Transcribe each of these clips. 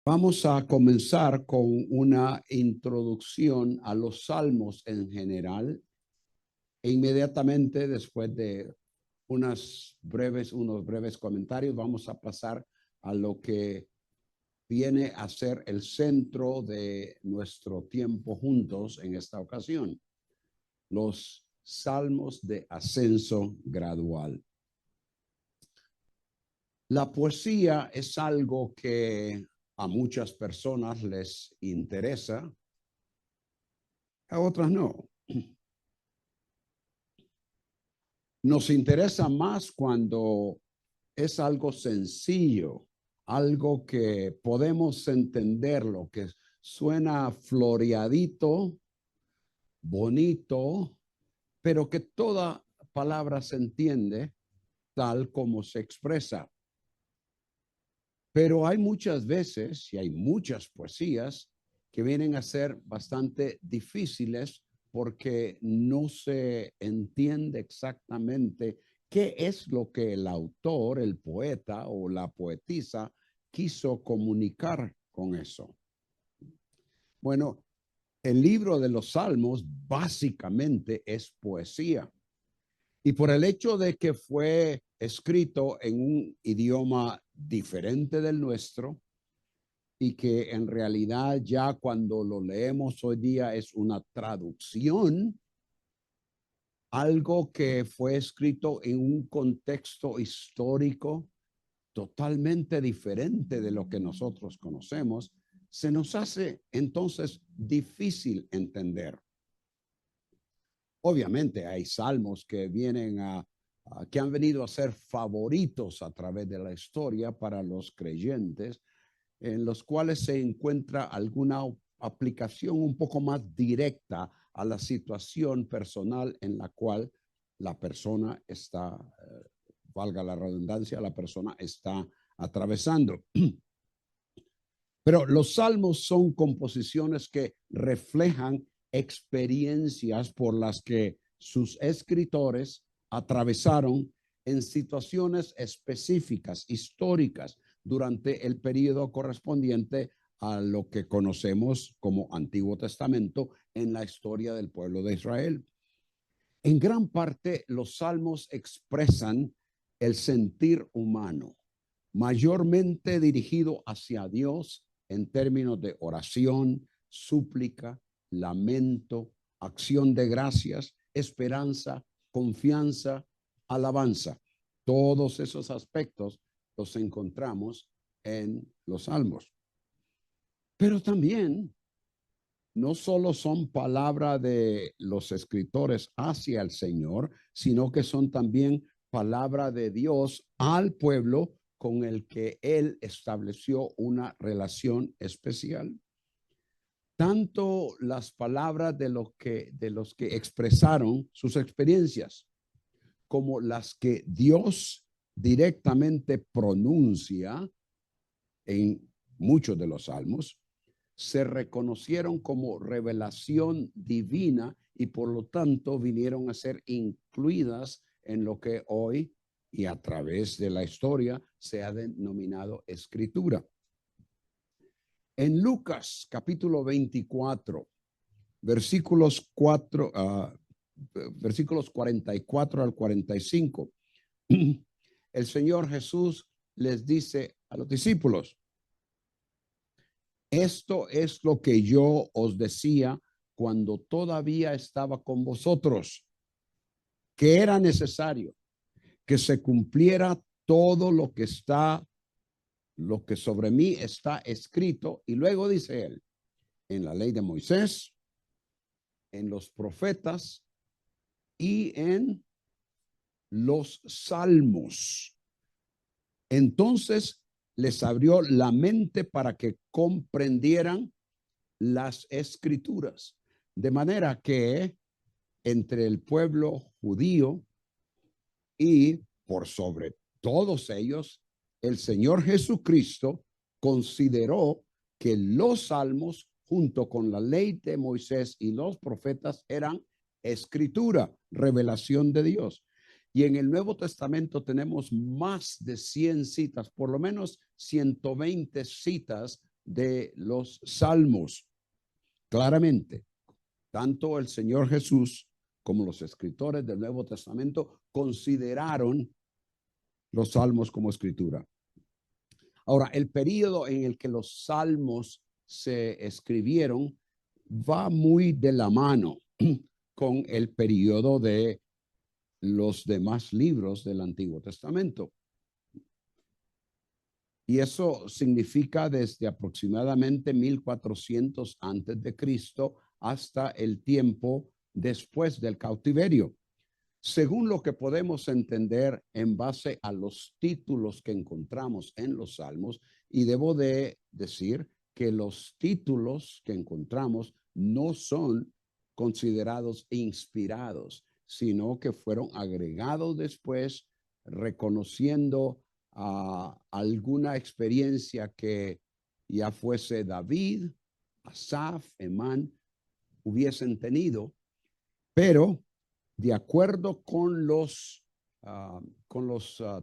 Vamos a comenzar con una introducción a los salmos en general e inmediatamente después de unos breves comentarios vamos a pasar a lo que viene a ser el centro de nuestro tiempo juntos en esta ocasión, los salmos de ascenso gradual. La poesía es algo que a muchas personas les interesa, a otras no. Nos interesa más cuando es algo sencillo, algo que podemos entenderlo, que suena floreadito, bonito, pero que toda palabra se entiende tal como se expresa. Pero hay muchas veces y hay muchas poesías que vienen a ser bastante difíciles porque no se entiende exactamente qué es lo que el autor, el poeta o la poetisa quiso comunicar con eso. Bueno, el libro de los Salmos básicamente es poesía. Y por el hecho de que fue escrito en un idioma diferente del nuestro y que en realidad ya cuando lo leemos hoy día es una traducción, algo que fue escrito en un contexto histórico totalmente diferente de lo que nosotros conocemos, se nos hace entonces difícil entender. Obviamente hay salmos que vienen que han venido a ser favoritos a través de la historia para los creyentes, en los cuales se encuentra alguna aplicación un poco más directa a la situación personal en la cual la persona está, valga la redundancia, la persona está atravesando. Pero los salmos son composiciones que reflejan experiencias por las que sus escritores atravesaron en situaciones específicas, históricas, durante el periodo correspondiente a lo que conocemos como Antiguo Testamento en la historia del pueblo de Israel. En gran parte, los salmos expresan el sentir humano, mayormente dirigido hacia Dios en términos de oración, súplica, lamento, acción de gracias, esperanza, confianza, alabanza. Todos esos aspectos los encontramos en los salmos. Pero también no solo son palabras de los escritores hacia el Señor, sino que son también palabra de Dios al pueblo con el que Él estableció una relación especial. Tanto las palabras de los que expresaron sus experiencias, como las que Dios directamente pronuncia en muchos de los salmos, se reconocieron como revelación divina y por lo tanto vinieron a ser incluidas en lo que hoy y a través de la historia se ha denominado escritura. En Lucas capítulo 24, versículos 44 al 45, el Señor Jesús les dice a los discípulos: esto es lo que yo os decía cuando todavía estaba con vosotros, que era necesario que se cumpliera todo lo que sobre mí está escrito. Y luego dice él, en la ley de Moisés, en los profetas y en los salmos. Entonces les abrió la mente para que comprendieran las escrituras, de manera que entre el pueblo judío y por sobre todos ellos, el Señor Jesucristo consideró que los salmos, junto con la ley de Moisés y los profetas, eran escritura, revelación de Dios. Y en el Nuevo Testamento tenemos más de 100 citas, por lo menos 120 citas de los salmos. Claramente, tanto el Señor Jesús como los escritores del Nuevo Testamento consideraron los salmos como escritura. Ahora, el periodo en el que los salmos se escribieron va muy de la mano con el periodo de los demás libros del Antiguo Testamento. Y eso significa desde aproximadamente 1400 antes de Cristo hasta el tiempo después del cautiverio. Según lo que podemos entender en base a los títulos que encontramos en los salmos, y debo de decir que los títulos que encontramos no son considerados inspirados, sino que fueron agregados después reconociendo alguna experiencia que ya fuese David, Asaf, Emán hubiesen tenido, pero de acuerdo con los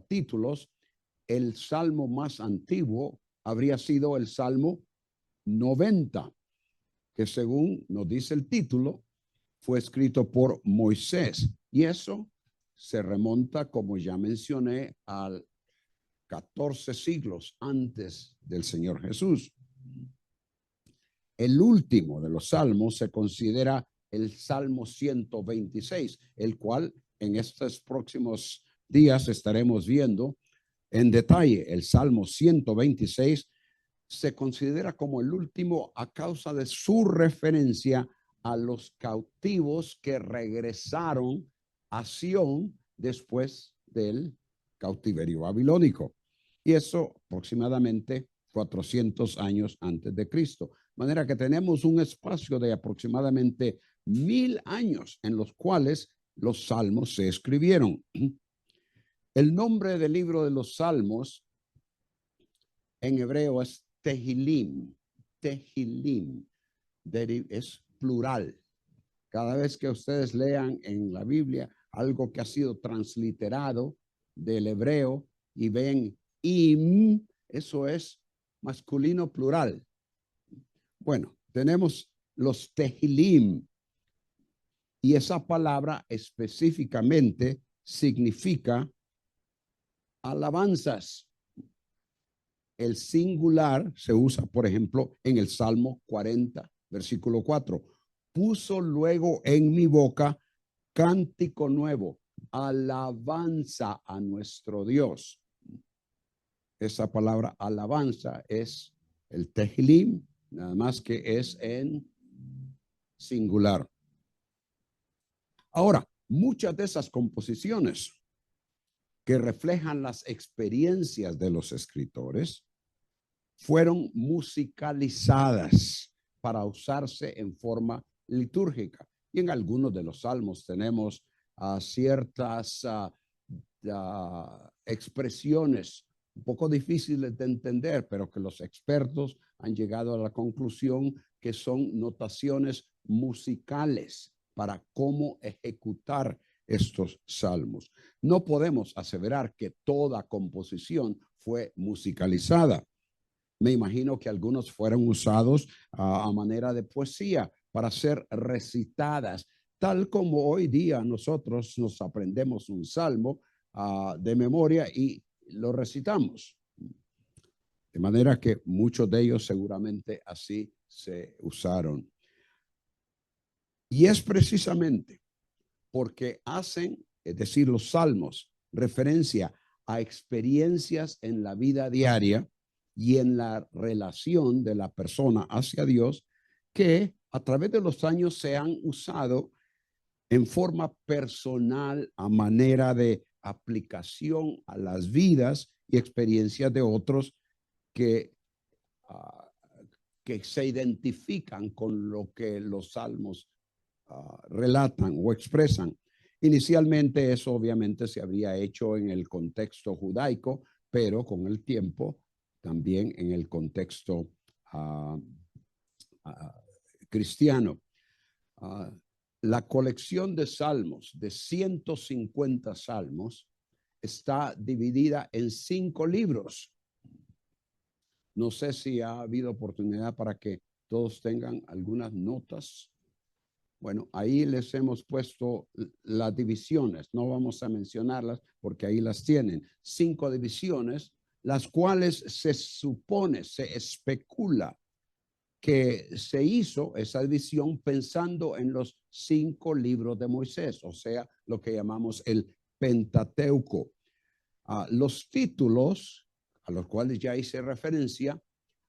títulos, el salmo más antiguo habría sido el Salmo 90, que según nos dice el título, fue escrito por Moisés. Y eso se remonta, como ya mencioné, al 14 siglos antes del Señor Jesús. El último de los salmos se considera el Salmo 126, el cual en estos próximos días estaremos viendo en detalle. El Salmo 126 se considera como el último a causa de su referencia a los cautivos que regresaron a Sión después del cautiverio babilónico. Y eso aproximadamente 400 años antes de Cristo. De manera que tenemos un espacio de aproximadamente 1000 años en los cuales los salmos se escribieron. El nombre del libro de los salmos en hebreo es Tehilim. Tehilim es plural. Cada vez que ustedes lean en la Biblia algo que ha sido transliterado del hebreo y ven im, eso es masculino plural. Bueno, tenemos los Tehilim y esa palabra específicamente significa alabanzas. El singular se usa, por ejemplo, en el Salmo 40, versículo 4. Puso luego en mi boca cántico nuevo, alabanza a nuestro Dios. Esa palabra alabanza es el Tehilim, nada más que es en singular. Ahora, muchas de esas composiciones que reflejan las experiencias de los escritores fueron musicalizadas para usarse en forma litúrgica. Y en algunos de los salmos tenemos ciertas expresiones un poco difíciles de entender, pero que los expertos han llegado a la conclusión que son notaciones musicales para cómo ejecutar estos salmos. No podemos aseverar que toda composición fue musicalizada. Me imagino que algunos fueron usados a manera de poesía para ser recitadas, tal como hoy día nosotros nos aprendemos un salmo de memoria y lo recitamos. De manera que muchos de ellos seguramente así se usaron. Y es precisamente porque hacen, es decir, los salmos, referencia a experiencias en la vida diaria y en la relación de la persona hacia Dios, que a través de los años se han usado en forma personal a manera de aplicación a las vidas y experiencias de otros que se identifican con lo que los salmos relatan o expresan. Inicialmente eso obviamente se habría hecho en el contexto judaico, pero con el tiempo también en el contexto cristiano. La colección de salmos, de 150 salmos, está dividida en 5 libros. No sé si ha habido oportunidad para que todos tengan algunas notas. Bueno, ahí les hemos puesto las divisiones. No vamos a mencionarlas porque ahí las tienen. 5 divisiones, las cuales se supone, se especula que se hizo esa división pensando en los 5 libros de Moisés, o sea, lo que llamamos el Pentateuco. Los títulos a los cuales ya hice referencia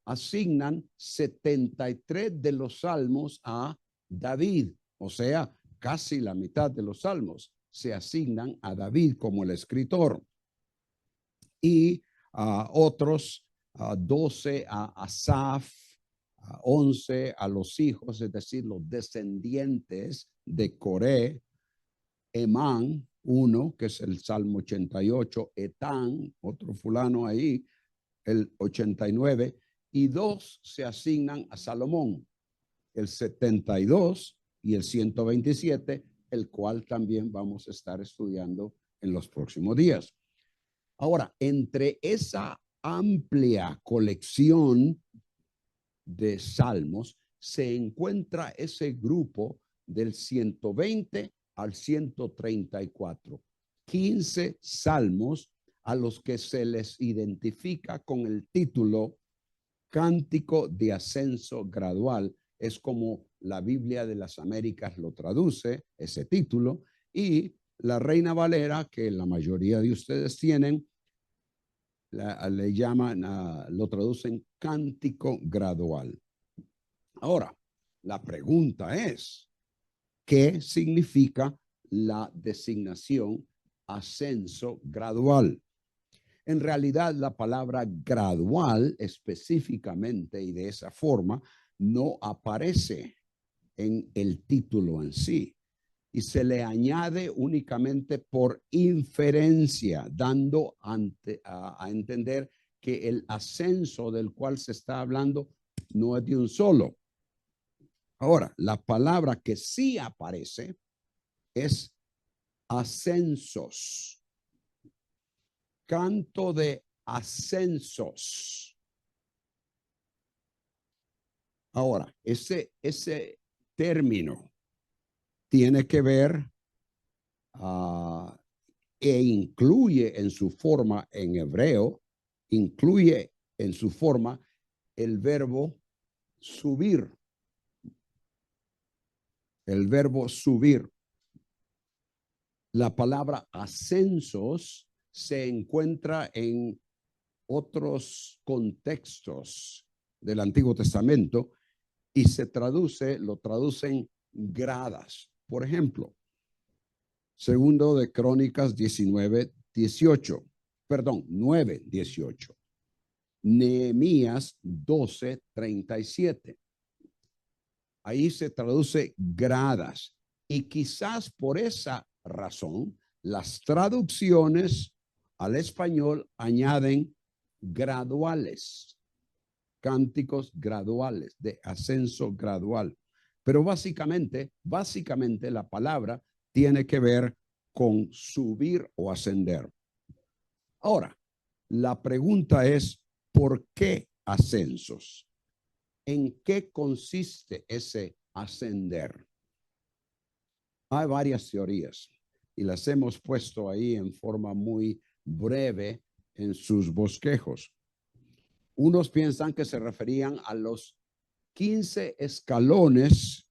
asignan 73 de los salmos a David, o sea, casi la mitad de los salmos se asignan a David como el escritor. Y otros 12 a Asaf, 11 a los hijos, es decir, los descendientes de Coré, Emán, uno, que es el Salmo 88, Etán, otro fulano ahí, el 89, y 2 se asignan a Salomón, el 72 y el 127, el cual también vamos a estar estudiando en los próximos días. Ahora, entre esa amplia colección de salmos se encuentra ese grupo del 120 al 134, 15 salmos a los que se les identifica con el título Cántico de Ascenso Gradual. Es como la Biblia de las Américas lo traduce, ese título, y la Reina Valera, que la mayoría de ustedes tienen, le llaman, lo traducen Cántico Gradual. Ahora, la pregunta es, ¿qué significa la designación ascenso gradual? En realidad, la palabra gradual específicamente y de esa forma no aparece en el título en sí y se le añade únicamente por inferencia, dando a entender que el ascenso del cual se está hablando no es de un solo. Ahora, la palabra que sí aparece es ascensos. Canto de ascensos. Ahora, ese término tiene que ver e incluye en su forma en hebreo, incluye en su forma el verbo subir. El verbo subir. La palabra ascensos se encuentra en otros contextos del Antiguo Testamento y lo traducen gradas. Por ejemplo, segundo de Crónicas 19:18, perdón, 9:18. Nehemías 12:37. Ahí se traduce gradas y quizás por esa razón las traducciones al español añaden graduales, cánticos graduales, de ascenso gradual. Pero básicamente la palabra tiene que ver con subir o ascender. Ahora, la pregunta es, ¿por qué ascensos? ¿En qué consiste ese ascender? Hay varias teorías y las hemos puesto ahí en forma muy breve en sus bosquejos. Unos piensan que se referían a los 15 escalones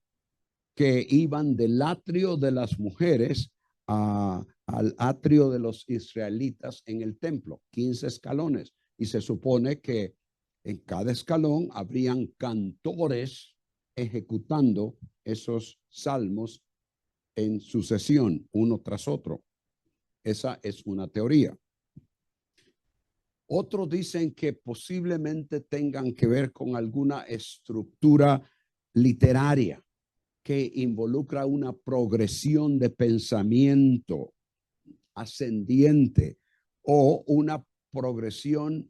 que iban del atrio de las mujeres al atrio de los israelitas en el templo, 15 escalones. Y se supone que en cada escalón habrían cantores ejecutando esos salmos en sucesión, uno tras otro. Esa es una teoría. Otros dicen que posiblemente tengan que ver con alguna estructura literaria que involucra una progresión de pensamiento ascendiente o una progresión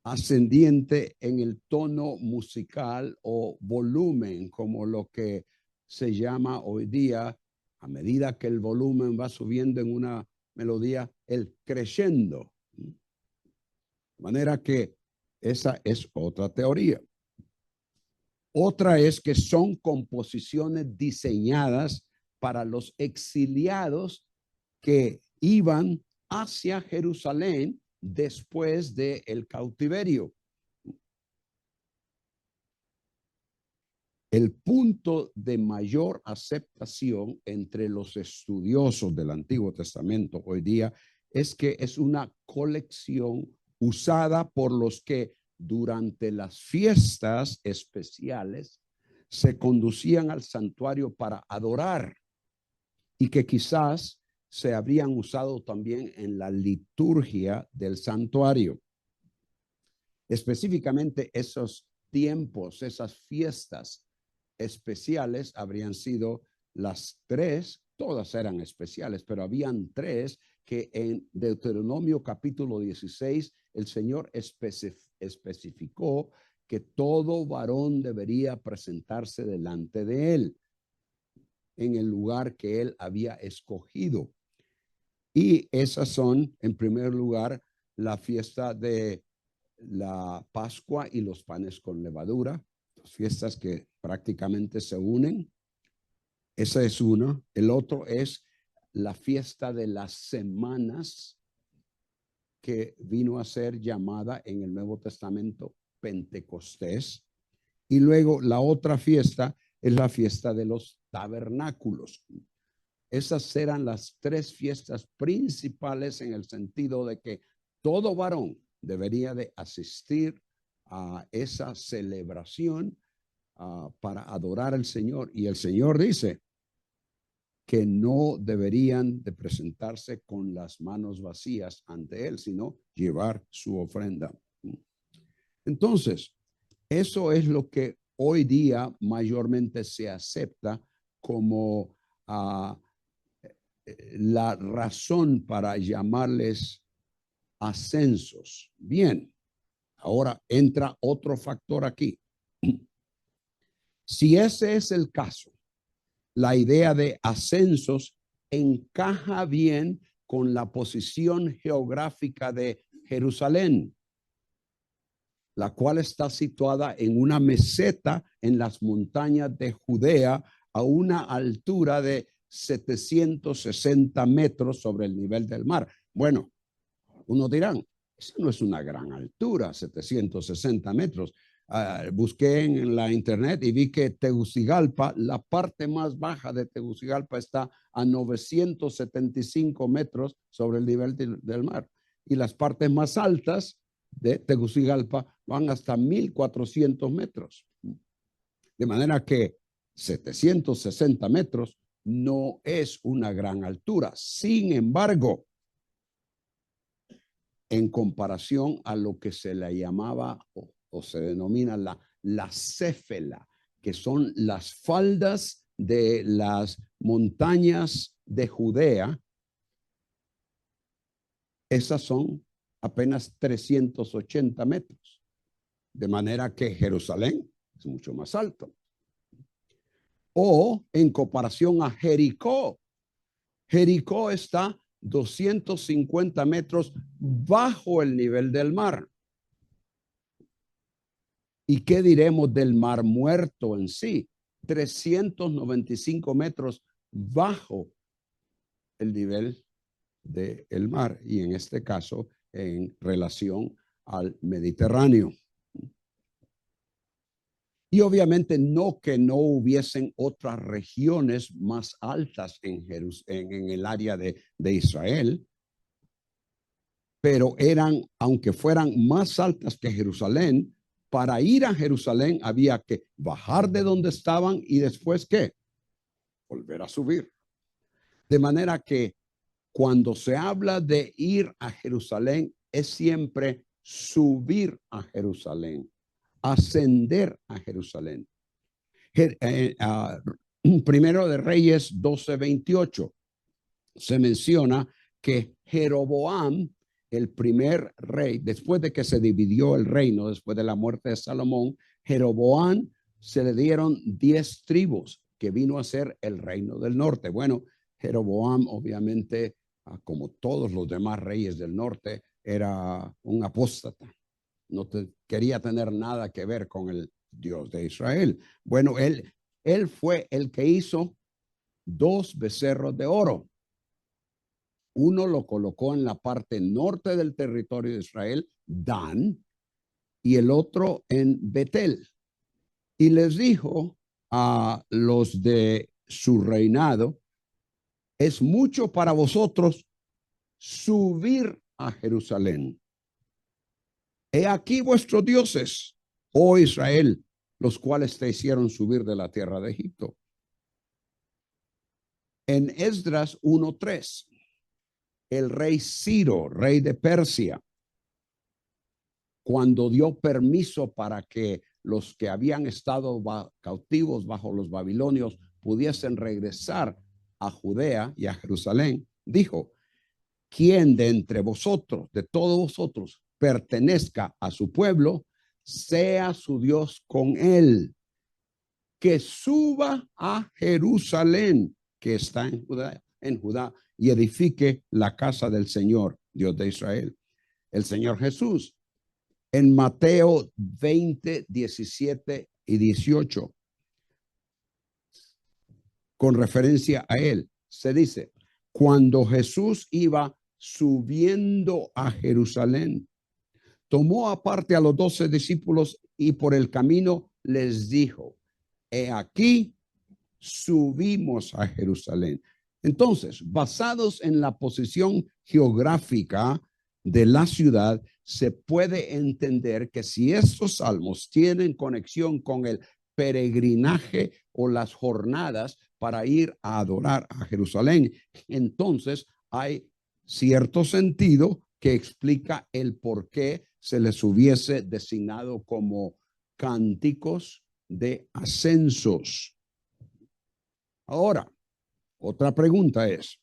ascendiente en el tono musical o volumen, como lo que se llama hoy día, a medida que el volumen va subiendo en una melodía, el crescendo. De manera que Esa es otra teoría. Otra es que son composiciones diseñadas para los exiliados que iban hacia Jerusalén después del cautiverio. El punto de mayor aceptación entre los estudiosos del Antiguo Testamento hoy día es que es una colección usada por los que durante las fiestas especiales se conducían al santuario para adorar y que quizás se habrían usado también en la liturgia del santuario. Específicamente esos tiempos, esas fiestas especiales habrían sido las tres, todas eran especiales, pero habían tres que en Deuteronomio capítulo 16 el Señor especificó que todo varón debería presentarse delante de él en el lugar que él había escogido. Y esas son, en primer lugar, la fiesta de la Pascua y los panes con levadura, fiestas que prácticamente se unen. Esa es una. El otro es la fiesta de las semanas, que vino a ser llamada en el Nuevo Testamento Pentecostés. Y luego la otra fiesta es la fiesta de los tabernáculos. Esas eran las tres fiestas principales en el sentido de que todo varón debería de asistir a esa celebración para adorar al Señor. Y el Señor dice que no deberían de presentarse con las manos vacías ante Él, sino llevar su ofrenda. Entonces, eso es lo que hoy día mayormente se acepta como la razón para llamarles ascensos. Bien, ahora entra otro factor aquí. Si ese es el caso, la idea de ascensos encaja bien con la posición geográfica de Jerusalén, la cual está situada en una meseta en las montañas de Judea a una altura de 760 metros sobre el nivel del mar. Bueno, unos dirán, esa no es una gran altura, 760 metros. Busqué en la internet y vi que Tegucigalpa, la parte más baja de Tegucigalpa está a 975 metros sobre el nivel del mar. Y las partes más altas de Tegucigalpa van hasta 1400 metros. De manera que 760 metros no es una gran altura. Sin embargo, en comparación a lo que se le llamaba o se denomina la céfela, que son las faldas de las montañas de Judea, esas son apenas 380 metros. De manera que Jerusalén es mucho más alto. O en comparación a Jericó, Jericó está 250 metros bajo el nivel del mar. ¿Y qué diremos del Mar Muerto en sí? 395 metros bajo el nivel del mar, y en este caso en relación al Mediterráneo. Y obviamente no que no hubiesen otras regiones más altas en el área de Israel, pero eran, aunque fueran más altas que Jerusalén, para ir a Jerusalén había que bajar de donde estaban y después, ¿qué? Volver a subir. De manera que cuando se habla de ir a Jerusalén, es siempre subir a Jerusalén, ascender a Jerusalén. Primero de Reyes 12:28 se menciona que Jeroboam, el primer rey, después de que se dividió el reino, después de la muerte de Salomón, Jeroboam se le dieron 10 tribus, que vino a ser el reino del norte. Bueno, Jeroboam obviamente, como todos los demás reyes del norte, era un apóstata. quería tener nada que ver con el Dios de Israel. Bueno, él fue el que hizo 2 becerros de oro. Uno lo colocó en la parte norte del territorio de Israel, Dan, y el otro en Betel. Y les dijo a los de su reinado: es mucho para vosotros subir a Jerusalén. He aquí vuestros dioses, oh Israel, los cuales te hicieron subir de la tierra de Egipto. En Esdras 1:3, el rey Ciro, rey de Persia, cuando dio permiso para que los que habían estado cautivos bajo los babilonios pudiesen regresar a Judea y a Jerusalén, dijo: quien de entre vosotros, de todos vosotros, pertenezca a su pueblo, sea su Dios con él, que suba a Jerusalén, que está en Judá, y edifique la casa del Señor, Dios de Israel. El Señor Jesús, en Mateo 20, 17 y 18, con referencia a él, se dice: cuando Jesús iba subiendo a Jerusalén, tomó aparte a los 12 discípulos y por el camino les dijo: he aquí, subimos a Jerusalén. Entonces, basados en la posición geográfica de la ciudad, se puede entender que si estos salmos tienen conexión con el peregrinaje o las jornadas para ir a adorar a Jerusalén, entonces hay cierto sentido que explica el por qué se les hubiese designado como cánticos de ascensos. Ahora, otra pregunta es: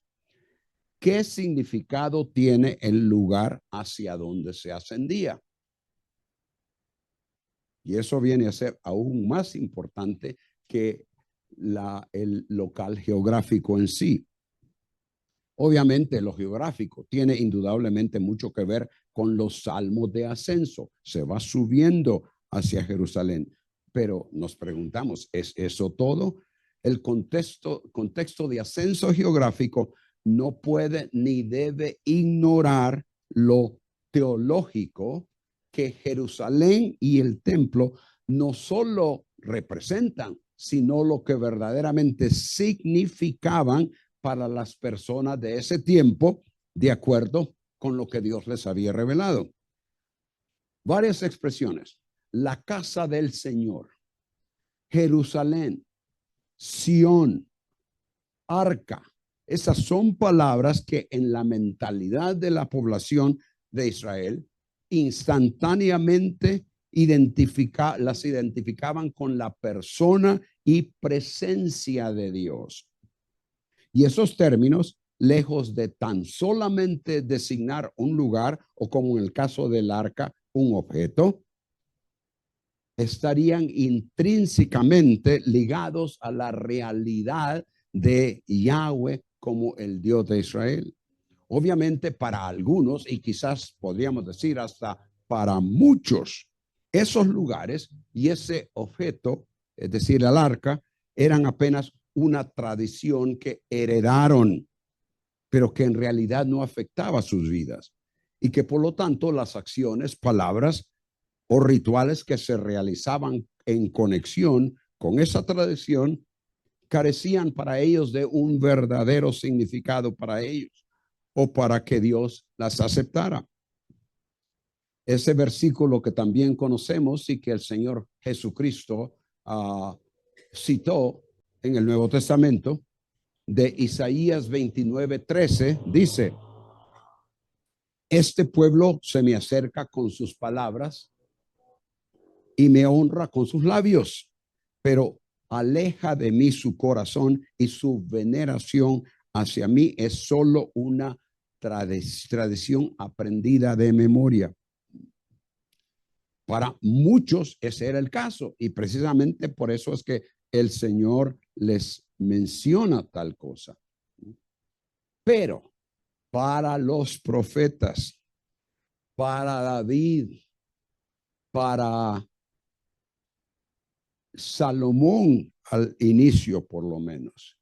¿qué significado tiene el lugar hacia donde se ascendía? Y eso viene a ser aún más importante que el local geográfico en sí. Obviamente, lo geográfico tiene indudablemente mucho que ver con los salmos de ascenso. Se va subiendo hacia Jerusalén. Pero nos preguntamos, ¿es eso todo? El contexto de ascenso geográfico no puede ni debe ignorar lo teológico que Jerusalén y el templo no solo representan, sino lo que verdaderamente significaban para las personas de ese tiempo, de acuerdo con lo que Dios les había revelado. Varias expresiones: la casa del Señor, Jerusalén, Sión, arca. Esas son palabras que en la mentalidad de la población de Israel instantáneamente las identificaban con la persona y presencia de Dios. Y esos términos, lejos de tan solamente designar un lugar o, como en el caso del arca, un objeto, estarían intrínsecamente ligados a la realidad de Yahweh como el Dios de Israel. Obviamente, para algunos, y quizás podríamos decir hasta para muchos, esos lugares y ese objeto, es decir, el arca, eran apenas una tradición que heredaron, pero que en realidad no afectaba sus vidas, y que por lo tanto las acciones, palabras o rituales que se realizaban en conexión con esa tradición carecían para ellos de un verdadero significado para ellos o para que Dios las aceptara. Ese versículo que también conocemos y que el Señor Jesucristo citó en el Nuevo Testamento, de Isaías 29:13, dice: este pueblo se me acerca con sus palabras y me honra con sus labios, pero aleja de mí su corazón, y su veneración hacia mí es solo una tradición aprendida de memoria. Para muchos ese era el caso, y precisamente por eso es que el Señor les menciona tal cosa. Pero para los profetas, para David, para Salomón al inicio por lo menos,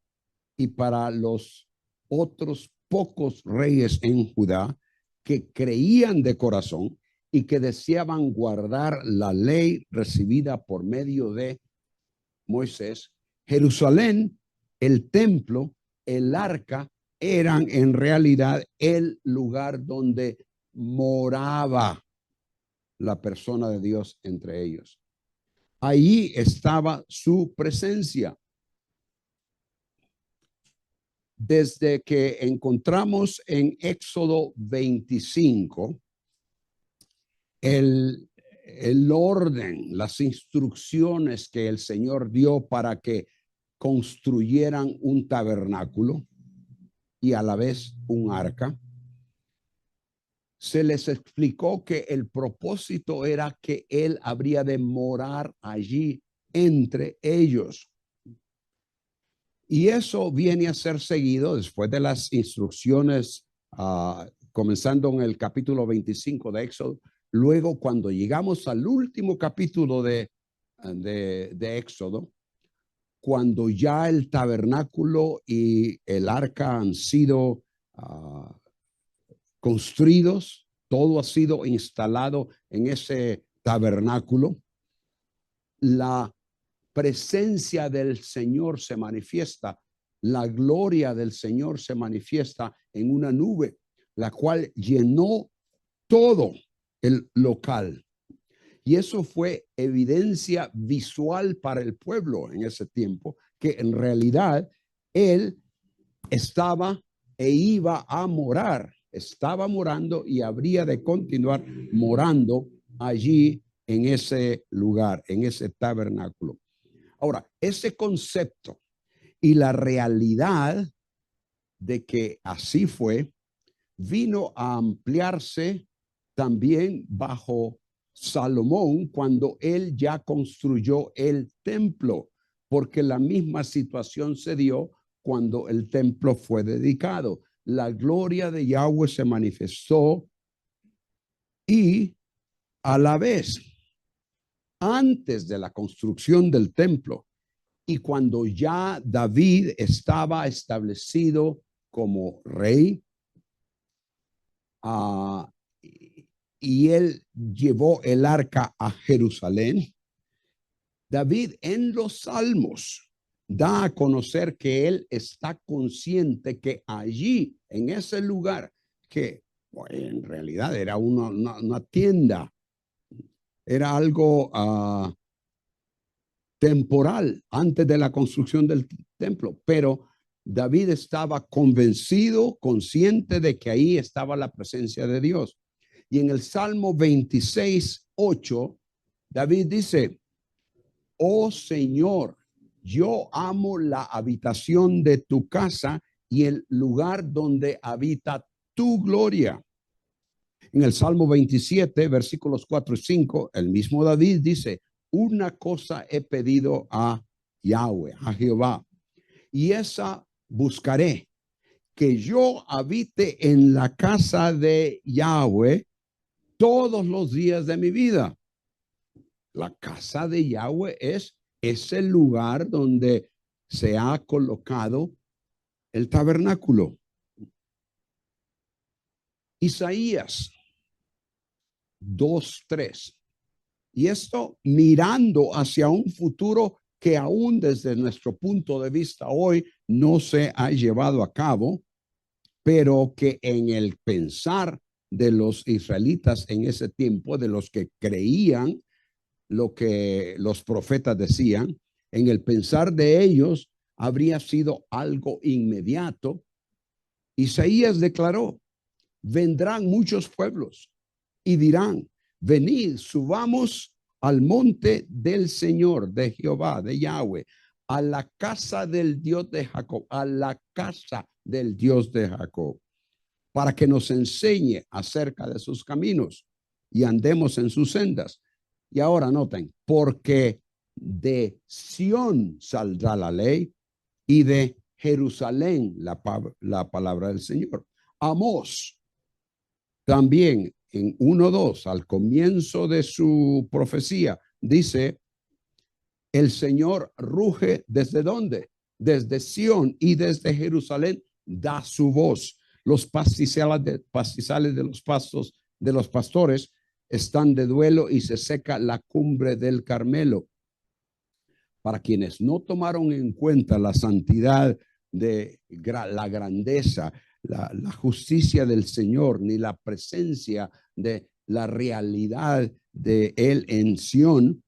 y para los otros pocos reyes en Judá que creían de corazón y que deseaban guardar la ley recibida por medio de Moisés, Jerusalén, el templo, el arca, eran en realidad el lugar donde moraba la persona de Dios entre ellos. Allí estaba su presencia. Desde que encontramos en Éxodo 25 el orden, las instrucciones que el Señor dio para que construyeran un tabernáculo y a la vez un arca, se les explicó que el propósito era que Él habría de morar allí entre ellos. Y eso viene a ser seguido después de las instrucciones, comenzando en el capítulo 25 de Éxodo. Luego, cuando llegamos al último capítulo de Éxodo, cuando ya el tabernáculo y el arca han sido construidos, todo ha sido instalado en ese tabernáculo, la presencia del Señor se manifiesta, la gloria del Señor se manifiesta en una nube, la cual llenó todo el local. Y eso fue evidencia visual para el pueblo en ese tiempo, que en realidad Él estaba e iba a morar, estaba morando y habría de continuar morando allí en ese lugar, en ese tabernáculo. Ahora, ese concepto y la realidad de que así fue, vino a ampliarse también bajo Salomón cuando él ya construyó el templo, porque la misma situación se dio cuando el templo fue dedicado. La gloria de Yahweh se manifestó y a la vez, antes de la construcción del templo, y cuando ya David estaba establecido como rey, y él llevó el arca a Jerusalén, David en los Salmos da a conocer que él está consciente que allí, en ese lugar, que en realidad era una tienda, era algo temporal antes de la construcción del templo, pero David estaba convencido, consciente de que ahí estaba la presencia de Dios. Y en el Salmo 26:8, David dice: oh Señor, yo amo la habitación de tu casa y el lugar donde habita tu gloria. En el Salmo 27, versículos 4 y 5, el mismo David dice: una cosa he pedido a Yahweh, a Jehová, y esa buscaré, que yo habite en la casa de Yahweh todos los días de mi vida. La casa de Yahweh es ese lugar donde se ha colocado el tabernáculo. Isaías 2:3. Y esto mirando hacia un futuro que aún desde nuestro punto de vista hoy no se ha llevado a cabo, pero que en el pensar de los israelitas en ese tiempo, de los que creían lo que los profetas decían, en el pensar de ellos habría sido algo inmediato. Isaías declaró: vendrán muchos pueblos y dirán, venid, subamos al monte del Señor, de Jehová, de Yahweh, a la casa del Dios de Jacob, a la casa del Dios de Jacob, para que nos enseñe acerca de sus caminos y andemos en sus sendas. Y ahora noten, porque de Sión saldrá la ley y de Jerusalén la palabra del Señor. Amós también en 1:2, al comienzo de su profecía, dice, el Señor ruge ¿desde dónde? Desde Sión y desde Jerusalén da su voz. Los pastizales de los pastos de los pastores están de duelo y se seca la cumbre del Carmelo. Para quienes no tomaron en cuenta la santidad de la grandeza, la justicia del Señor, ni la presencia de la realidad de Él en Sión,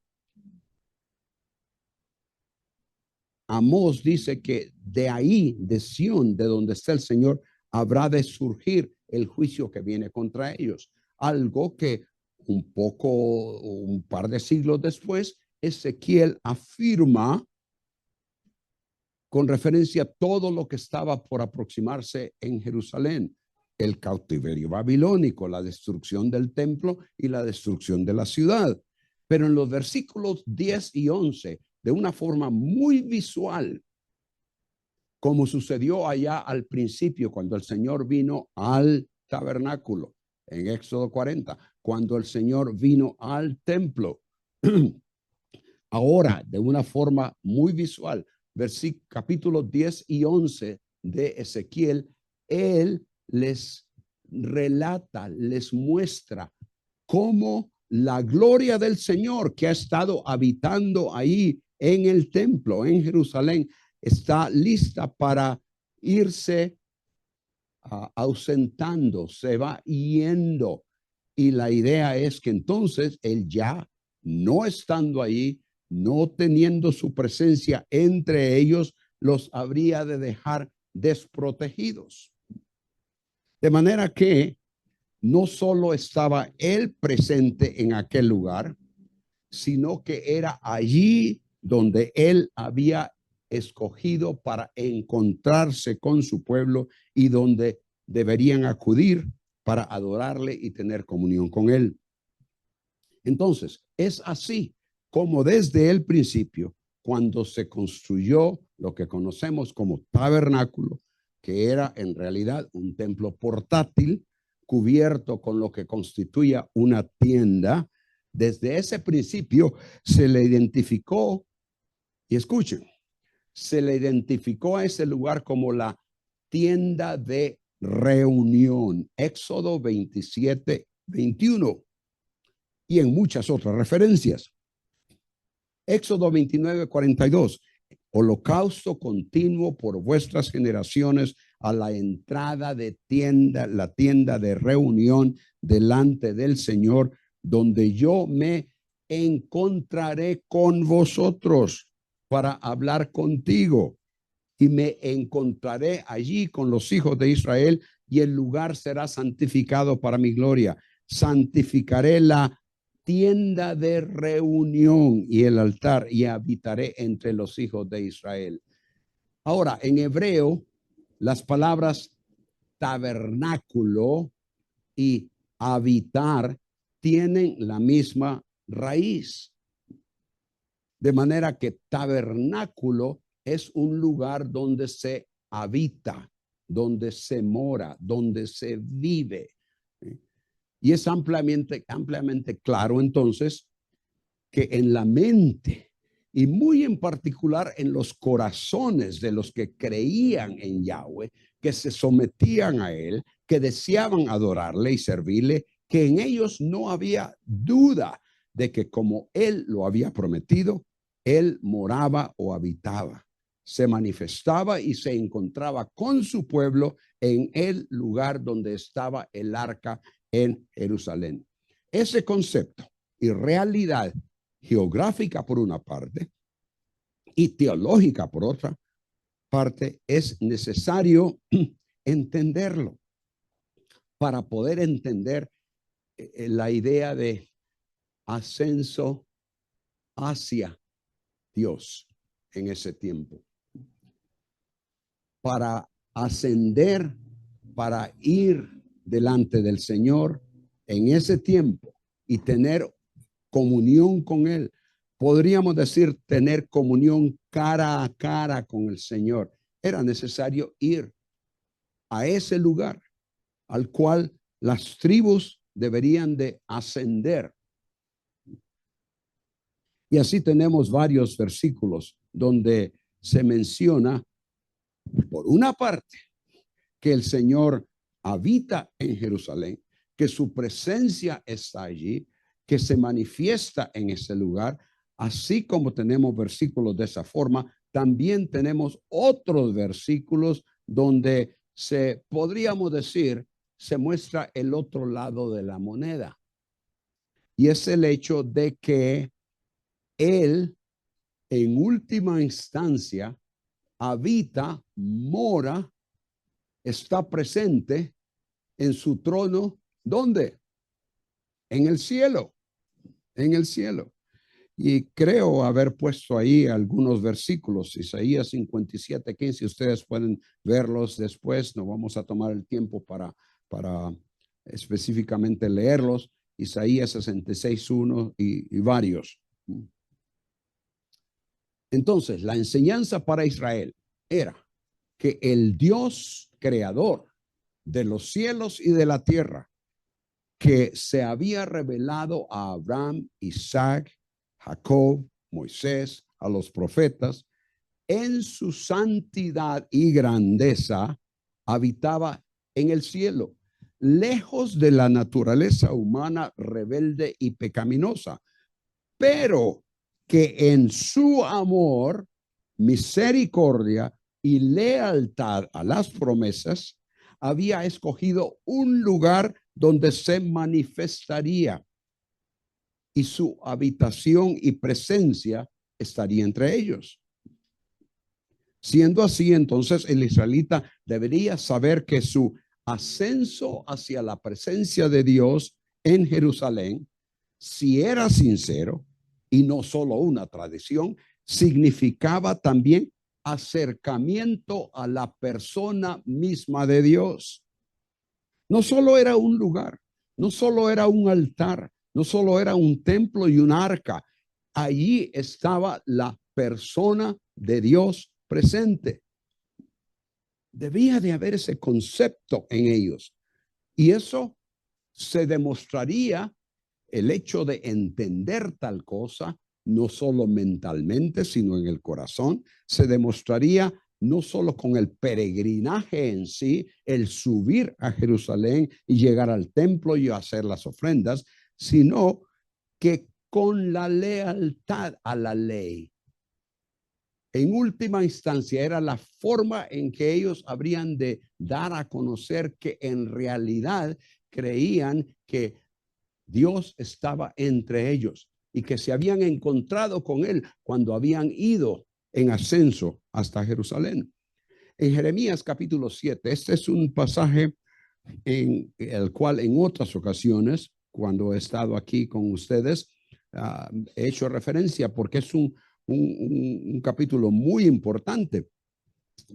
Amós dice que de ahí, de Sión, de donde está el Señor, habrá de surgir el juicio que viene contra ellos. Algo que un par de siglos después, Ezequiel afirma con referencia a todo lo que estaba por aproximarse en Jerusalén: el cautiverio babilónico, la destrucción del templo y la destrucción de la ciudad. Pero en los versículos 10 y 11, de una forma muy visual, como sucedió allá al principio cuando el Señor vino al tabernáculo, en Éxodo 40, cuando el Señor vino al templo. Ahora, de una forma muy visual, capítulos 10 y 11 de Ezequiel, él les relata, les muestra cómo la gloria del Señor que ha estado habitando ahí en el templo, en Jerusalén, está lista para irse ausentando, se va yendo. Y la idea es que entonces él, ya no estando ahí, no teniendo su presencia entre ellos, los habría de dejar desprotegidos. De manera que no solo estaba él presente en aquel lugar, sino que era allí donde él había escogido para encontrarse con su pueblo y donde deberían acudir para adorarle y tener comunión con él. Entonces, es así como desde el principio, cuando se construyó lo que conocemos como tabernáculo, que era en realidad un templo portátil cubierto con lo que constituía una tienda, desde ese principio se le identificó, y escuchen, se le identificó a ese lugar como la tienda de reunión. Éxodo 27:21 y en muchas otras referencias. Éxodo 29:42. Holocausto continuo por vuestras generaciones a la entrada de tienda, la tienda de reunión delante del Señor, donde yo me encontraré con vosotros para hablar contigo, y me encontraré allí con los hijos de Israel, y el lugar será santificado para mi gloria. Santificaré la tienda de reunión y el altar, y habitaré entre los hijos de Israel. Ahora, en hebreo, las palabras tabernáculo y habitar tienen la misma raíz. De manera que tabernáculo es un lugar donde se habita, donde se mora, donde se vive. Y es ampliamente claro entonces que en la mente, y muy en particular en los corazones de los que creían en Yahweh, que se sometían a él, que deseaban adorarle y servirle, que en ellos no había duda de que como él lo había prometido, él moraba o habitaba, se manifestaba y se encontraba con su pueblo en el lugar donde estaba el arca en Jerusalén. Ese concepto y realidad geográfica por una parte y teológica por otra parte, es necesario entenderlo para poder entender la idea de ascenso hacia Dios en ese tiempo. Para ascender, para ir delante del Señor en ese tiempo y tener comunión con él, podríamos decir tener comunión cara a cara con el Señor, era necesario ir a ese lugar al cual las tribus deberían de ascender. Y así tenemos varios versículos donde se menciona, por una parte, que el Señor habita en Jerusalén, que su presencia está allí, que se manifiesta en ese lugar. Así como tenemos versículos de esa forma, también tenemos otros versículos donde podríamos decir, se muestra el otro lado de la moneda. Y es el hecho de que Él, en última instancia, habita, mora, está presente en su trono. ¿Dónde? En el cielo, en el cielo. Y creo haber puesto ahí algunos versículos, Isaías 57:15, ustedes pueden verlos después, no vamos a tomar el tiempo para específicamente leerlos, Isaías 66:1 y varios. Entonces, la enseñanza para Israel era que el Dios creador de los cielos y de la tierra, que se había revelado a Abraham, Isaac, Jacob, Moisés, a los profetas, en su santidad y grandeza, habitaba en el cielo, lejos de la naturaleza humana rebelde y pecaminosa, pero que en su amor, misericordia y lealtad a las promesas, había escogido un lugar donde se manifestaría y su habitación y presencia estaría entre ellos. Siendo así, entonces el israelita debería saber que su ascenso hacia la presencia de Dios en Jerusalén, si era sincero y no solo una tradición, significaba también acercamiento a la persona misma de Dios. No solo era un lugar, no solo era un altar, no solo era un templo y un arca. Allí estaba la persona de Dios presente. Debía de haber ese concepto en ellos. Y eso se demostraría, el hecho de entender tal cosa, no solo mentalmente, sino en el corazón, se demostraría no solo con el peregrinaje en sí, el subir a Jerusalén y llegar al templo y hacer las ofrendas, sino que con la lealtad a la ley. En última instancia, era la forma en que ellos habrían de dar a conocer que en realidad creían que Dios estaba entre ellos y que se habían encontrado con él cuando habían ido en ascenso hasta Jerusalén. En Jeremías capítulo 7, este es un pasaje en el cual en otras ocasiones, cuando he estado aquí con ustedes, he hecho referencia porque es un capítulo muy importante.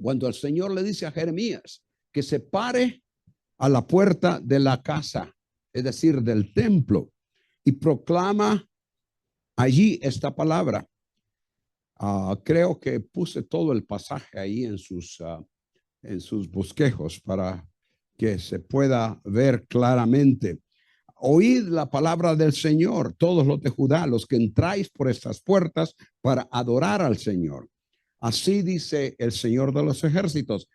Cuando el Señor le dice a Jeremías que se pare a la puerta de la casa, es decir, del templo, y proclama allí esta palabra. Creo que puse todo el pasaje ahí en sus bosquejos para que se pueda ver claramente. Oíd la palabra del Señor, todos los de Judá, los que entráis por estas puertas para adorar al Señor. Así dice el Señor de los ejércitos,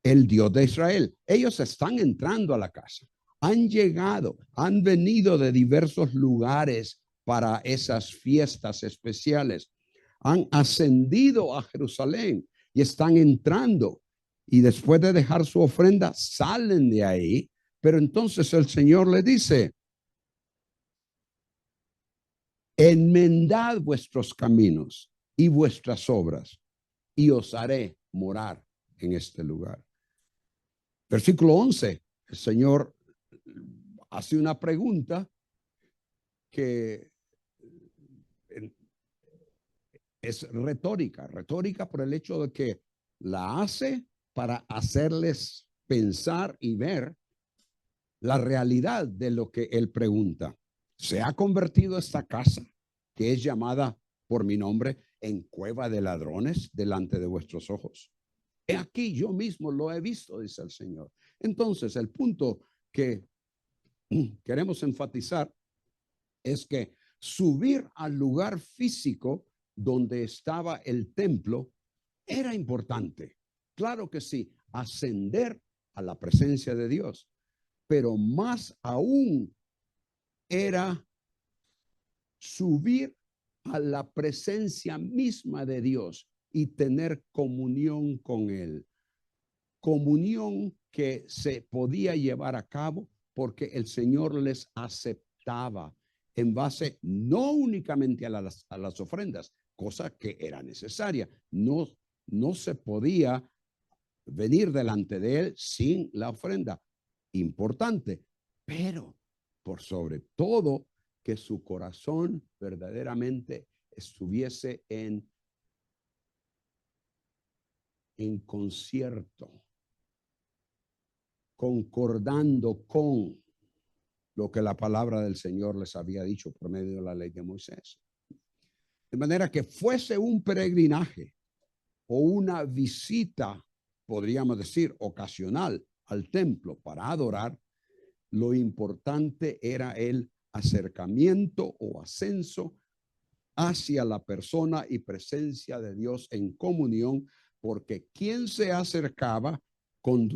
el Dios de Israel. Ellos están entrando a la casa, han llegado, han venido de diversos lugares para esas fiestas especiales, han ascendido a Jerusalén y están entrando. Y después de dejar su ofrenda, salen de ahí. Pero entonces el Señor le dice, enmendad vuestros caminos y vuestras obras, y os haré morar en este lugar. Versículo 11, el Señor hace una pregunta que es retórica por el hecho de que la hace para hacerles pensar y ver la realidad de lo que él pregunta. ¿Se ha convertido esta casa, que es llamada por mi nombre, en cueva de ladrones delante de vuestros ojos? He aquí, yo mismo lo he visto, dice el Señor. Entonces, el punto que queremos enfatizar es que subir al lugar físico donde estaba el templo era importante. Claro que sí, ascender a la presencia de Dios, pero más aún era subir a la presencia misma de Dios y tener comunión con Él. Comunión que se podía llevar a cabo porque el Señor les aceptaba en base no únicamente a las ofrendas, cosa que era necesaria. No se podía venir delante de Él sin la ofrenda. Importante, pero por sobre todo que su corazón verdaderamente estuviese en concierto, concordando con lo que la palabra del Señor les había dicho por medio de la ley de Moisés. De manera que fuese un peregrinaje o una visita, podríamos decir, ocasional al templo para adorar, lo importante era el acercamiento o ascenso hacia la persona y presencia de Dios en comunión, porque quien se acercaba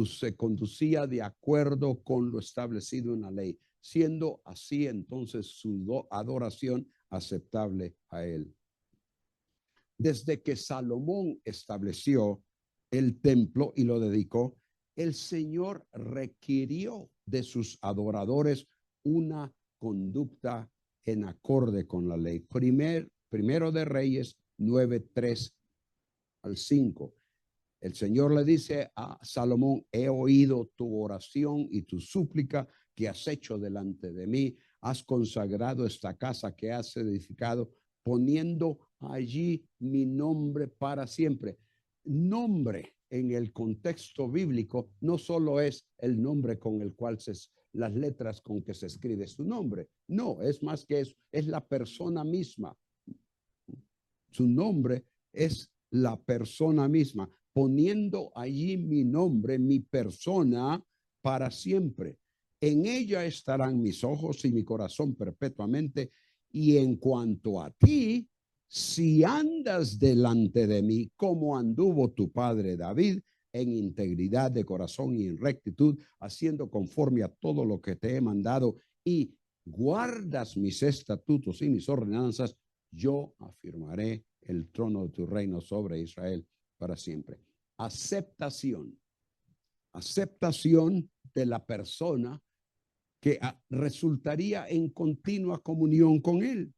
se conducía de acuerdo con lo establecido en la ley, siendo así entonces su adoración aceptable a Él. Desde que Salomón estableció el templo y lo dedicó, el Señor requirió de sus adoradores una conducta en acorde con la ley. Primero de Reyes 9:3 al 5. El Señor le dice a Salomón: he oído tu oración y tu súplica que has hecho delante de mí. Has consagrado esta casa que has edificado, poniendo allí mi nombre para siempre. Nombre en el contexto bíblico no solo es el nombre con el cual las letras con que se escribe su nombre. No, es más que eso, es la persona misma. Su nombre es la persona misma, poniendo allí mi nombre, mi persona, para siempre. En ella estarán mis ojos y mi corazón perpetuamente. Y en cuanto a ti, si andas delante de mí, como anduvo tu padre David, en integridad de corazón y en rectitud, haciendo conforme a todo lo que te he mandado, y guardas mis estatutos y mis ordenanzas, yo afirmaré el trono de tu reino sobre Israel para siempre. Aceptación de la persona que resultaría en continua comunión con Él.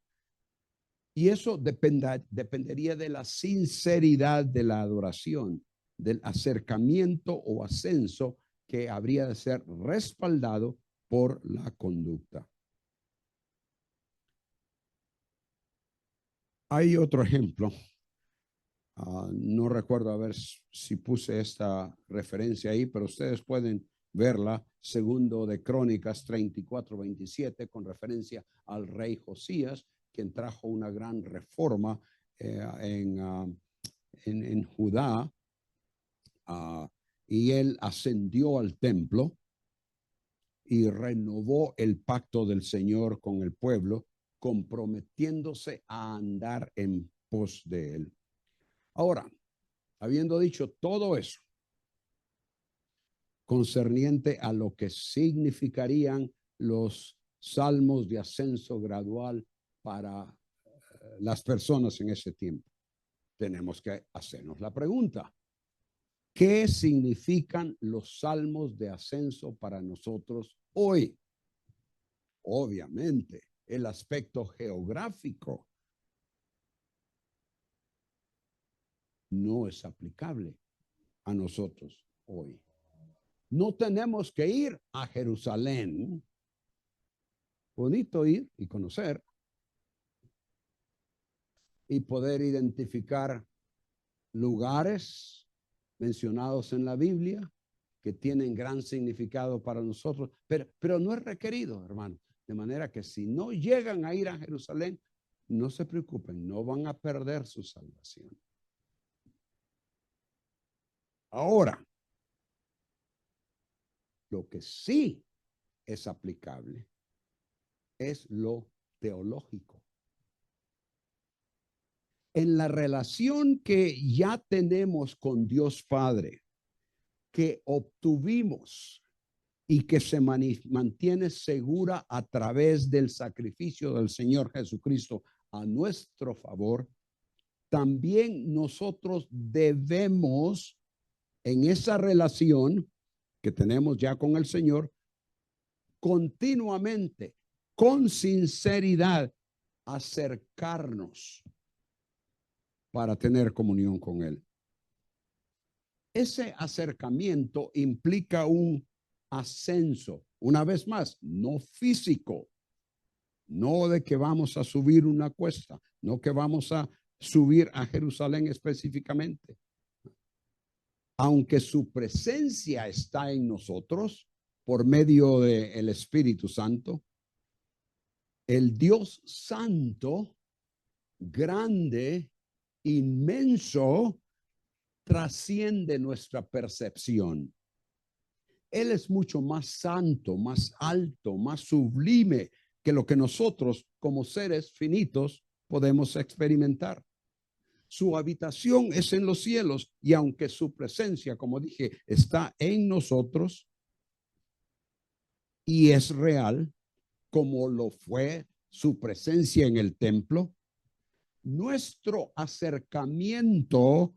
Y eso dependería de la sinceridad de la adoración, del acercamiento o ascenso que habría de ser respaldado por la conducta. Hay otro ejemplo. No recuerdo a ver si puse esta referencia ahí, pero ustedes pueden verla, segundo de Crónicas 34:27, con referencia al rey Josías, quien trajo una gran reforma en Judá, y él ascendió al templo y renovó el pacto del Señor con el pueblo, comprometiéndose a andar en pos de él. Ahora, habiendo dicho todo eso concerniente a lo que significarían los salmos de ascenso gradual para las personas en ese tiempo, tenemos que hacernos la pregunta: ¿qué significan los salmos de ascenso para nosotros hoy? Obviamente, el aspecto geográfico no es aplicable a nosotros hoy. No tenemos que ir a Jerusalén. Bonito ir y conocer y poder identificar lugares mencionados en la Biblia que tienen gran significado para nosotros, pero no es requerido, hermano. De manera que si no llegan a ir a Jerusalén, no se preocupen, no van a perder su salvación. Ahora, lo que sí es aplicable. Es lo teológico. En la relación que ya tenemos con Dios Padre, que obtuvimos y que se mantiene segura a través del sacrificio del Señor Jesucristo a nuestro favor, también nosotros debemos, en esa relación que tenemos ya con el Señor, continuamente, con sinceridad, acercarnos para tener comunión con Él. Ese acercamiento implica un ascenso, una vez más, no físico, no de que vamos a subir una cuesta, no que vamos a subir a Jerusalén específicamente. Aunque su presencia está en nosotros por medio del Espíritu Santo, el Dios Santo, grande, inmenso, trasciende nuestra percepción. Él es mucho más santo, más alto, más sublime que lo que nosotros como seres finitos podemos experimentar. Su habitación es en los cielos y aunque su presencia, como dije, está en nosotros y es real, como lo fue su presencia en el templo, nuestro acercamiento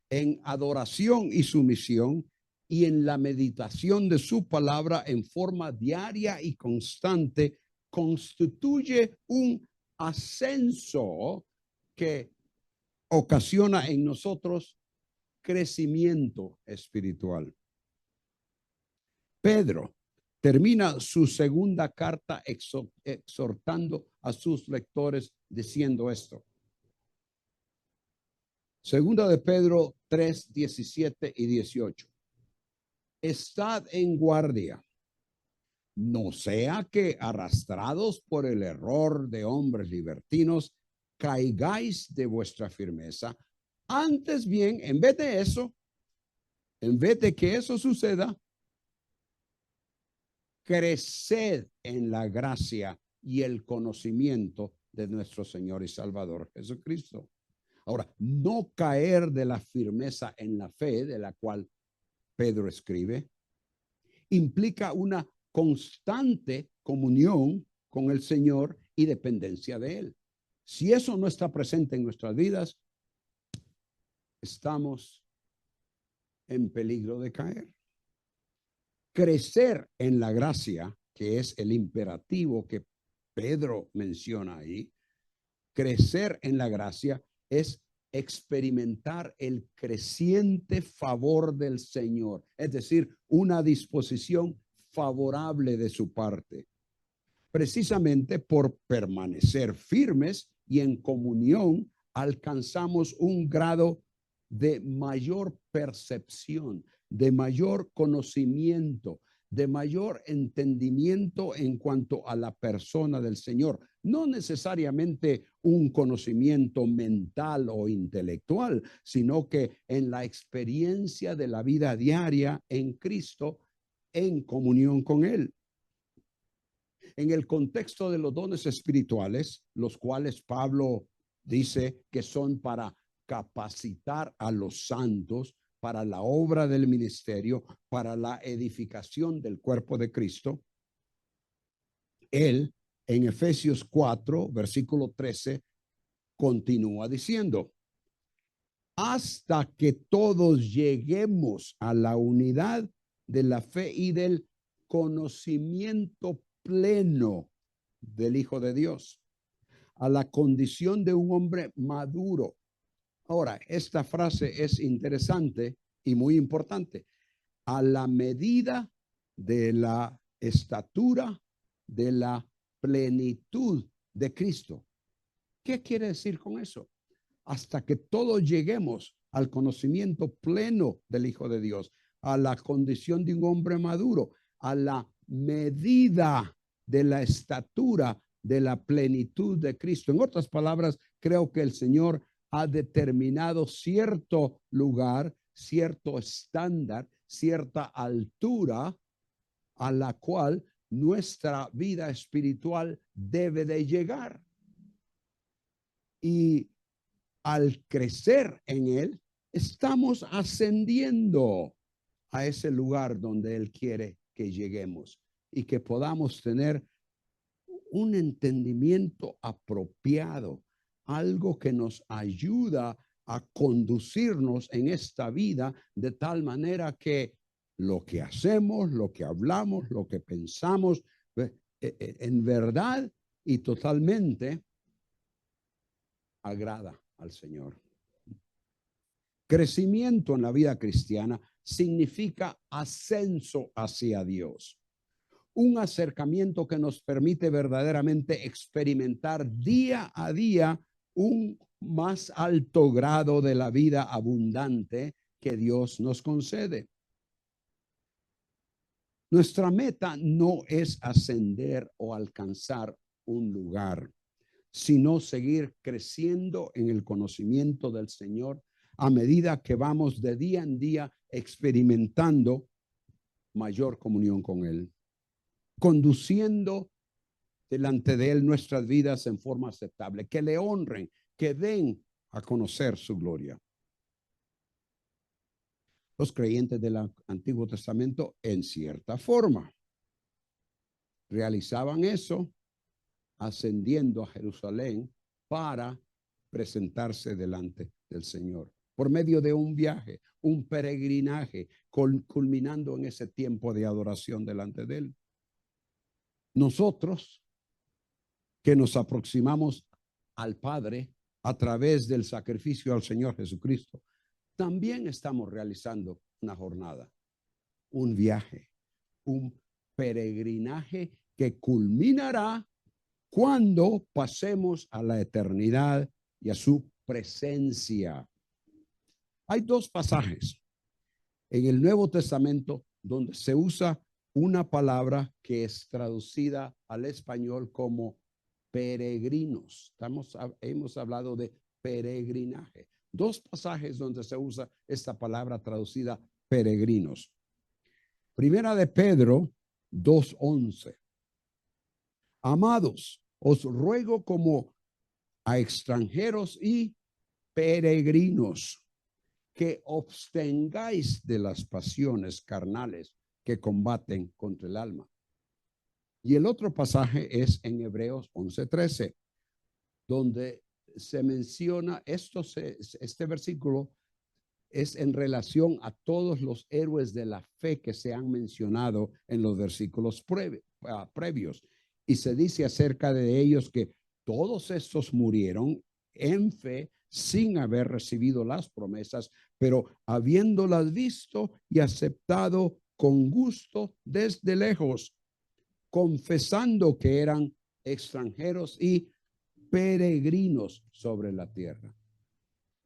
en adoración y sumisión y en la meditación de su palabra en forma diaria y constante constituye un ascenso que ocasiona en nosotros crecimiento espiritual. Pedro termina su segunda carta exhortando a sus lectores diciendo esto. Segunda de Pedro 3, 17 y 18. Estad en guardia, no sea que arrastrados por el error de hombres libertinos, caigáis de vuestra firmeza. Antes bien, en vez de eso, en vez de que eso suceda, creced en la gracia y el conocimiento de nuestro Señor y Salvador Jesucristo. Ahora, no caer de la firmeza en la fe de la cual Pedro escribe, implica una constante comunión con el Señor y dependencia de Él. Si eso no está presente en nuestras vidas, estamos en peligro de caer. Crecer en la gracia, que es el imperativo que Pedro menciona ahí, crecer en la gracia es experimentar el creciente favor del Señor, es decir, una disposición favorable de su parte, precisamente por permanecer firmes y en comunión alcanzamos un grado de mayor percepción, de mayor conocimiento, de mayor entendimiento en cuanto a la persona del Señor. No necesariamente un conocimiento mental o intelectual, sino que en la experiencia de la vida diaria en Cristo, en comunión con Él. En el contexto de los dones espirituales, los cuales Pablo dice que son para capacitar a los santos para la obra del ministerio, para la edificación del cuerpo de Cristo. Él, en Efesios 4, versículo 13, continúa diciendo, hasta que todos lleguemos a la unidad de la fe y del conocimiento pleno del Hijo de Dios, a la condición de un hombre maduro. Ahora, esta frase es interesante y muy importante. A la medida de la estatura de la plenitud de Cristo. ¿Qué quiere decir con eso? Hasta que todos lleguemos al conocimiento pleno del Hijo de Dios, a la condición de un hombre maduro, a la medida de la estatura de la plenitud de Cristo. En otras palabras, creo que el Señor ha determinado cierto lugar, cierto estándar, cierta altura a la cual nuestra vida espiritual debe de llegar. Y al crecer en Él, estamos ascendiendo a ese lugar donde Él quiere que lleguemos y que podamos tener un entendimiento apropiado, algo que nos ayuda a conducirnos en esta vida de tal manera que lo que hacemos, lo que hablamos, lo que pensamos, en verdad y totalmente agrada al Señor. Crecimiento en la vida cristiana significa ascenso hacia Dios. Un acercamiento que nos permite verdaderamente experimentar día a día un más alto grado de la vida abundante que Dios nos concede. Nuestra meta no es ascender o alcanzar un lugar, sino seguir creciendo en el conocimiento del Señor a medida que vamos de día en día experimentando mayor comunión con Él, conduciendo delante de Él nuestras vidas en forma aceptable, que le honren, que den a conocer su gloria. Los creyentes del Antiguo Testamento, en cierta forma, realizaban eso ascendiendo a Jerusalén para presentarse delante del Señor por medio de un viaje, un peregrinaje, culminando en ese tiempo de adoración delante de Él. Nosotros que nos aproximamos al Padre a través del sacrificio al Señor Jesucristo, también estamos realizando una jornada, un viaje, un peregrinaje que culminará cuando pasemos a la eternidad y a su presencia. Hay dos pasajes en el Nuevo Testamento donde se usa una palabra que es traducida al español como peregrinos. Hemos hablado de peregrinaje. Dos pasajes donde se usa esta palabra traducida peregrinos. Primera de Pedro 2:11. Amados, os ruego como a extranjeros y peregrinos que abstengáis de las pasiones carnales que combaten contra el alma. Y el otro pasaje es en Hebreos 11:13, donde se menciona este versículo es en relación a todos los héroes de la fe que se han mencionado en los versículos previos. Y se dice acerca de ellos que todos estos murieron en fe sin haber recibido las promesas, pero habiéndolas visto y aceptado con gusto desde lejos, confesando que eran extranjeros y peregrinos sobre la tierra.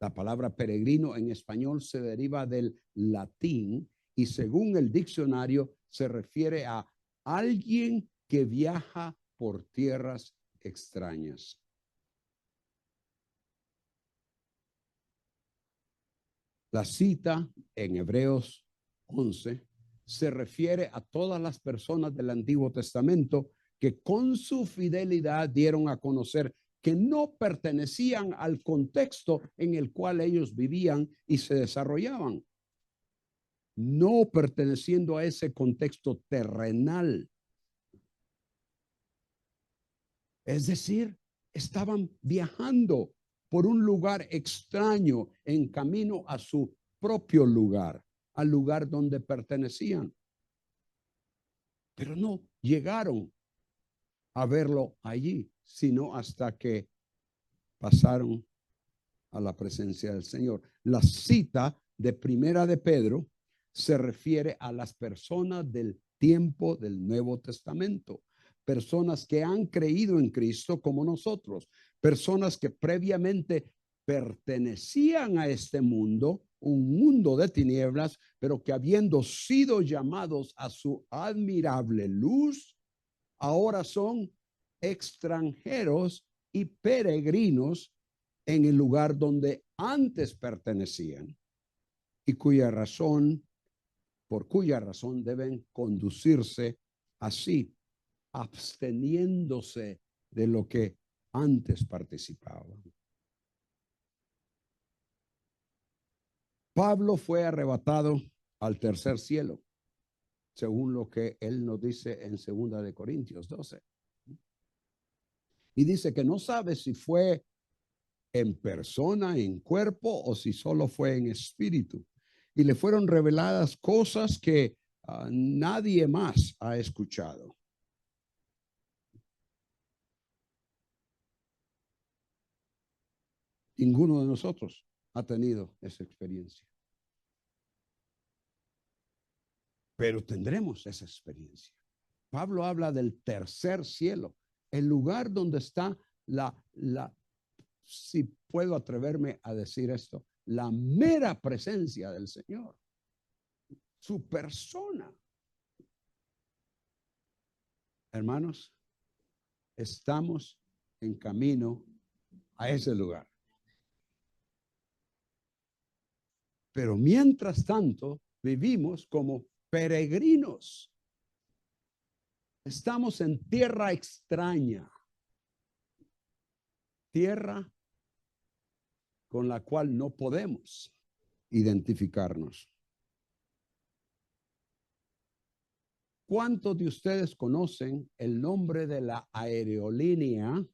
La palabra peregrino en español se deriva del latín y según el diccionario se refiere a alguien que viaja por tierras extrañas. La cita en Hebreos 11 se refiere a todas las personas del Antiguo Testamento que con su fidelidad dieron a conocer que no pertenecían al contexto en el cual ellos vivían y se desarrollaban, no perteneciendo a ese contexto terrenal. Es decir, estaban viajando por un lugar extraño en camino a su propio lugar, al lugar donde pertenecían. Pero no llegaron a verlo allí, sino hasta que pasaron a la presencia del Señor. La cita de Primera de Pedro se refiere a las personas del tiempo del Nuevo Testamento, personas que han creído en Cristo como nosotros, personas que previamente pertenecían a este mundo, un mundo de tinieblas, pero que habiendo sido llamados a su admirable luz, ahora son extranjeros y peregrinos en el lugar donde antes pertenecían y por cuya razón deben conducirse así absteniéndose de lo que antes participaban. Pablo fue arrebatado al tercer cielo, según lo que él nos dice en 2 de Corintios 12. Y dice que no sabe si fue en persona, en cuerpo, o si solo fue en espíritu. Y le fueron reveladas cosas que nadie más ha escuchado. Ninguno de nosotros ha tenido esa experiencia. Pero tendremos esa experiencia. Pablo habla del tercer cielo, el lugar donde está si puedo atreverme a decir esto, la mera presencia del Señor, su persona. Hermanos, estamos en camino a ese lugar. Pero mientras tanto, vivimos como peregrinos. Estamos en tierra extraña, tierra con la cual no podemos identificarnos. ¿Cuántos de ustedes conocen el nombre de la aerolínea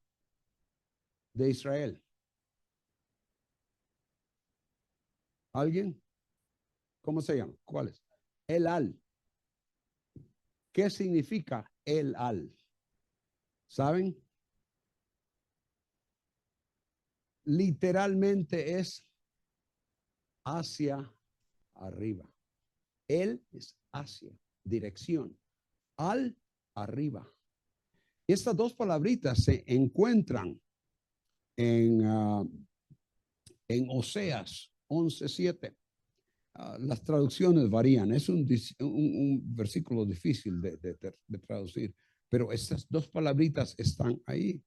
de Israel? ¿Alguien? ¿Cómo se llama? ¿Cuál es? El Al. ¿Qué significa El Al? ¿Saben? Literalmente es hacia arriba. El es hacia, dirección. Al, arriba. Estas dos palabritas se encuentran en Oseas 11:7. Las traducciones varían. Es un versículo difícil de traducir, pero estas dos palabritas están ahí.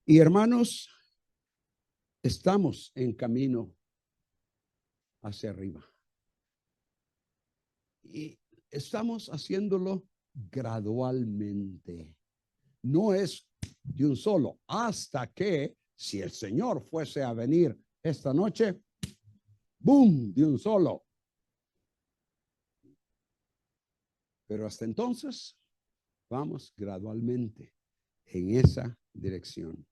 Y hermanos, estamos en camino hacia arriba. Y estamos haciéndolo gradualmente. No es de un solo, hasta que, si el Señor fuese a venir esta noche, ¡boom!, de un solo. Pero hasta entonces, vamos gradualmente en esa dirección.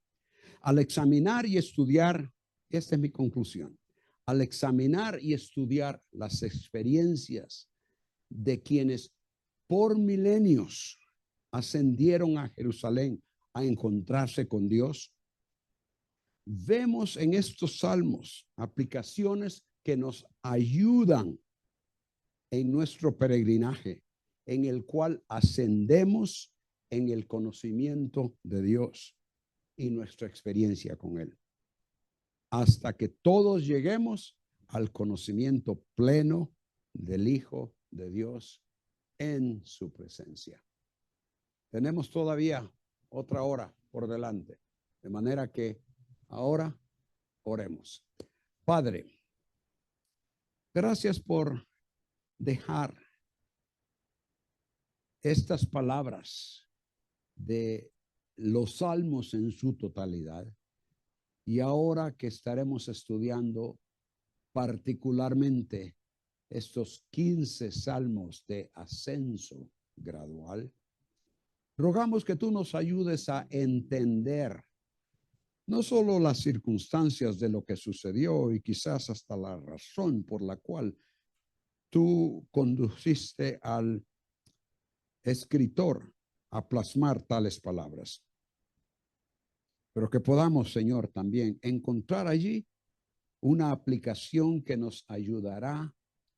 Al examinar y estudiar, esta es mi conclusión, al examinar y estudiar las experiencias de quienes por milenios ascendieron a Jerusalén a encontrarse con Dios, vemos en estos salmos aplicaciones que nos ayudan en nuestro peregrinaje, en el cual ascendemos en el conocimiento de Dios y nuestra experiencia con Él, hasta que todos lleguemos al conocimiento pleno del Hijo de Dios en su presencia. Tenemos todavía otra hora por delante, de manera que ahora oremos. Padre, gracias por dejar estas palabras de los salmos en su totalidad. Y ahora que estaremos estudiando particularmente estos 15 salmos de ascenso gradual, rogamos que tú nos ayudes a entender no solo las circunstancias de lo que sucedió y quizás hasta la razón por la cual tú conduciste al escritor a plasmar tales palabras, pero que podamos, Señor, también encontrar allí una aplicación que nos ayudará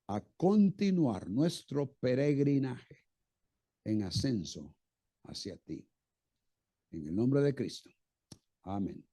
a continuar nuestro peregrinaje en ascenso hacia ti. En el nombre de Cristo. Amén.